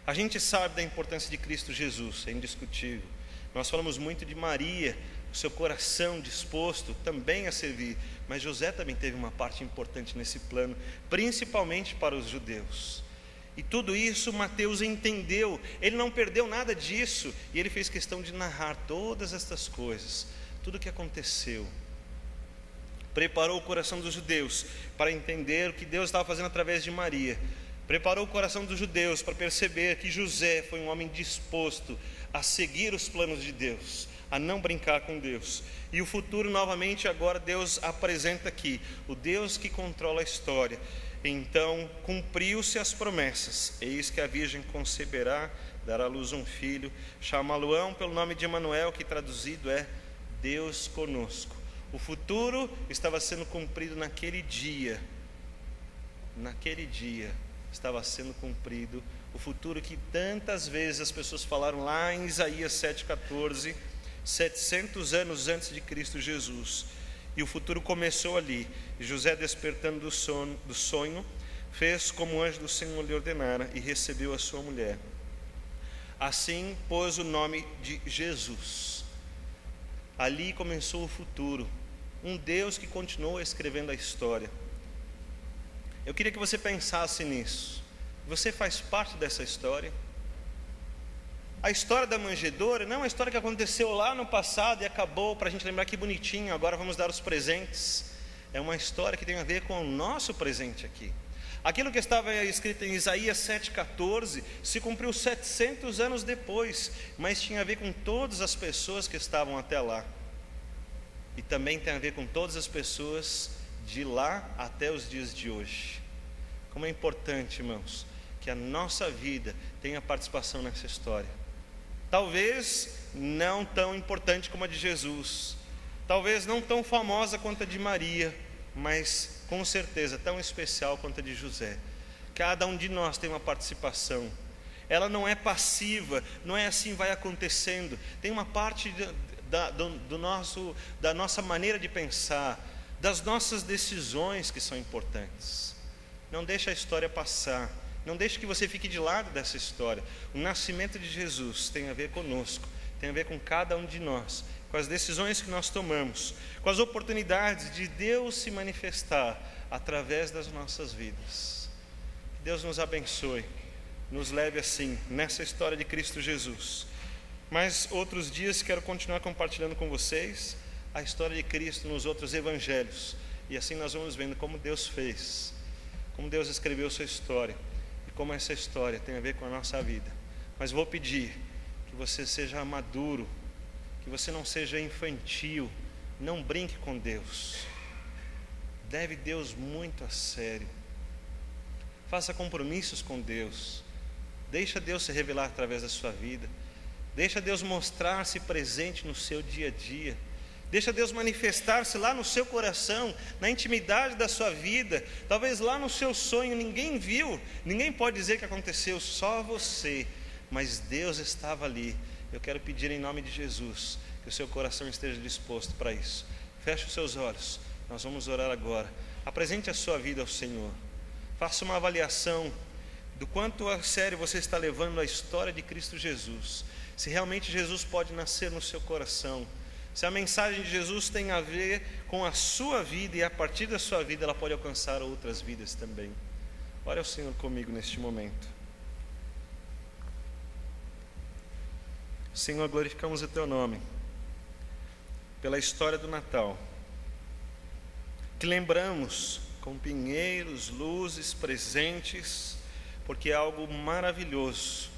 D: A gente sabe da importância de Cristo Jesus, é indiscutível. Nós falamos muito de Maria, o seu coração disposto também a servir, mas José também teve uma parte importante nesse plano, principalmente para os judeus. E tudo isso Mateus entendeu, ele não perdeu nada disso, e ele fez questão de narrar todas estas coisas, tudo o que aconteceu. Preparou o coração dos judeus para entender o que Deus estava fazendo através de Maria, preparou o coração dos judeus para perceber que José foi um homem disposto a seguir os planos de Deus, a não brincar com Deus. E o futuro, novamente, agora Deus apresenta aqui, o Deus que controla a história. Então cumpriu-se as promessas: eis que a virgem conceberá, dará à luz um filho, chamá-lo-ão pelo nome de Emanuel, que traduzido é Deus conosco. O futuro estava sendo cumprido naquele dia. Naquele dia estava sendo cumprido o futuro que tantas vezes as pessoas falaram lá em Isaías 7,14, 700 anos antes de Cristo Jesus. E o futuro começou ali. E José, despertando do sonho, fez como o anjo do Senhor lhe ordenara e recebeu a sua mulher. Assim pôs o nome de Jesus. Ali começou o futuro. Um Deus que continuou escrevendo a história. Eu queria que você pensasse nisso. Você faz parte dessa história? A história da manjedoura não é uma história que aconteceu lá no passado e acabou para a gente lembrar que bonitinho, agora vamos dar os presentes. É uma história que tem a ver com o nosso presente aqui. Aquilo que estava escrito em Isaías 7,14 se cumpriu 700 anos depois, mas tinha a ver com todas as pessoas que estavam até lá. E também tem a ver com todas as pessoas de lá até os dias de hoje. Como é importante, irmãos, que a nossa vida tenha participação nessa história. Talvez não tão importante como a de Jesus, talvez não tão famosa quanto a de Maria, mas com certeza tão especial quanto a de José. Cada um de nós tem uma participação. Ela não é passiva, não é assim, vai acontecendo. Tem uma parte da nossa maneira de pensar, das nossas decisões que são importantes. Não deixe a história passar. Não deixe que você fique de lado dessa história. O nascimento de Jesus tem a ver conosco, tem a ver com cada um de nós, com as decisões que nós tomamos, com as oportunidades de Deus se manifestar através das nossas vidas. Que Deus nos abençoe, nos leve assim, nessa história de Cristo Jesus. Mas outros dias quero continuar compartilhando com vocês a história de Cristo nos outros evangelhos. E assim nós vamos vendo como Deus fez, como Deus escreveu sua história. Como essa história tem a ver com a nossa vida. Mas vou pedir que você seja maduro, que você não seja infantil, não brinque com Deus. Leve Deus muito a sério. Faça compromissos com Deus. Deixa Deus se revelar através da sua vida. Deixa Deus mostrar-se presente no seu dia a dia. Deixa Deus manifestar-se lá no seu coração, na intimidade da sua vida. Talvez lá no seu sonho ninguém viu, ninguém pode dizer que aconteceu, só você. Mas Deus estava ali. Eu quero pedir em nome de Jesus que o seu coração esteja disposto para isso. Feche os seus olhos, nós vamos orar agora. Apresente a sua vida ao Senhor. Faça uma avaliação do quanto a sério você está levando a história de Cristo Jesus. Se realmente Jesus pode nascer no seu coração. Se a mensagem de Jesus tem a ver com a sua vida e a partir da sua vida ela pode alcançar outras vidas também. Ore ao Senhor comigo neste momento. Senhor, glorificamos o Teu nome pela história do Natal, que lembramos com pinheiros, luzes, presentes, porque é algo maravilhoso,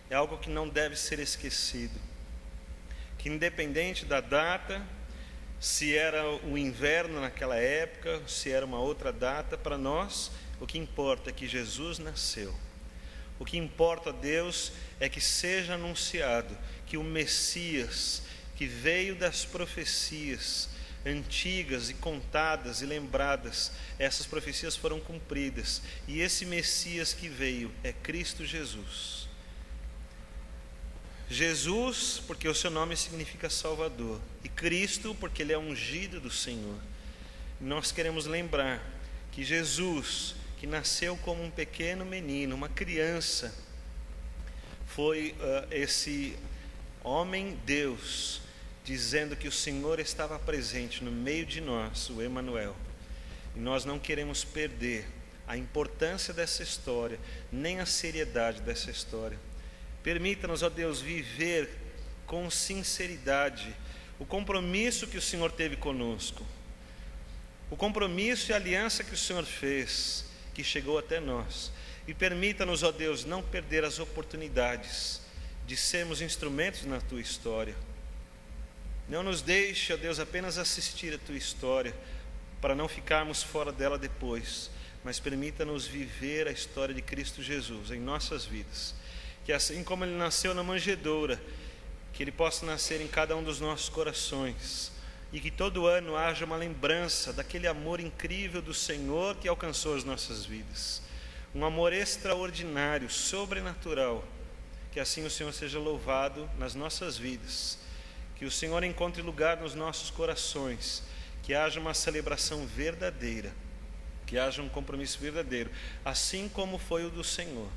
D: é algo que não deve ser esquecido. Que independente da data, se era o inverno naquela época, se era uma outra data, para nós o que importa é que Jesus nasceu. O que importa a Deus é que seja anunciado que o Messias, que veio das profecias antigas e contadas e lembradas, essas profecias foram cumpridas, e esse Messias que veio é Cristo Jesus. Jesus, porque o seu nome significa Salvador, e Cristo, porque Ele é ungido do Senhor. Nós queremos lembrar que Jesus, que nasceu como um pequeno menino, uma criança, foi esse homem Deus, dizendo que o Senhor estava presente no meio de nós, o Emanuel. E nós não queremos perder a importância dessa história, nem a seriedade dessa história. Permita-nos, ó Deus, viver com sinceridade o compromisso que o Senhor teve conosco, o compromisso e a aliança que o Senhor fez, que chegou até nós. E permita-nos, ó Deus, não perder as oportunidades de sermos instrumentos na Tua história. Não nos deixe, ó Deus, apenas assistir a Tua história, para não ficarmos fora dela depois, mas permita-nos viver a história de Cristo Jesus em nossas vidas. Que assim como Ele nasceu na manjedoura, que Ele possa nascer em cada um dos nossos corações, e que todo ano haja uma lembrança daquele amor incrível do Senhor que alcançou as nossas vidas. Um amor extraordinário, sobrenatural. Que assim o Senhor seja louvado nas nossas vidas. Que o Senhor encontre lugar nos nossos corações. Que haja uma celebração verdadeira. Que haja um compromisso verdadeiro, assim como foi o do Senhor.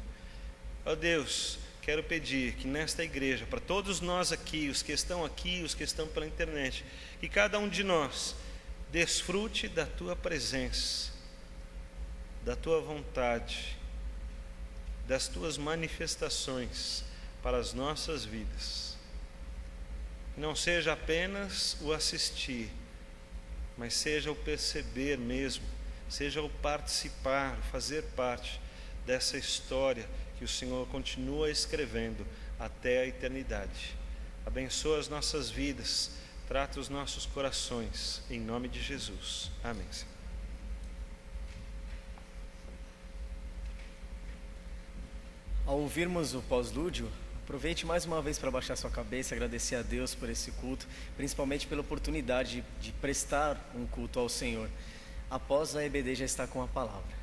D: Ó Deus, quero pedir que nesta igreja, para todos nós aqui, os que estão pela internet, que cada um de nós desfrute da Tua presença, da Tua vontade, das Tuas manifestações para as nossas vidas. Que não seja apenas o assistir, mas seja o perceber mesmo, seja o participar, o fazer parte dessa história que o Senhor continua escrevendo até a eternidade. Abençoa as nossas vidas, trata os nossos corações, em nome de Jesus. Amém, Senhor.
A: Ao ouvirmos o pós-lúdio, aproveite mais uma vez para baixar sua cabeça, agradecer a Deus por esse culto, principalmente pela oportunidade de prestar um culto ao Senhor. Após a EBD já está com a palavra.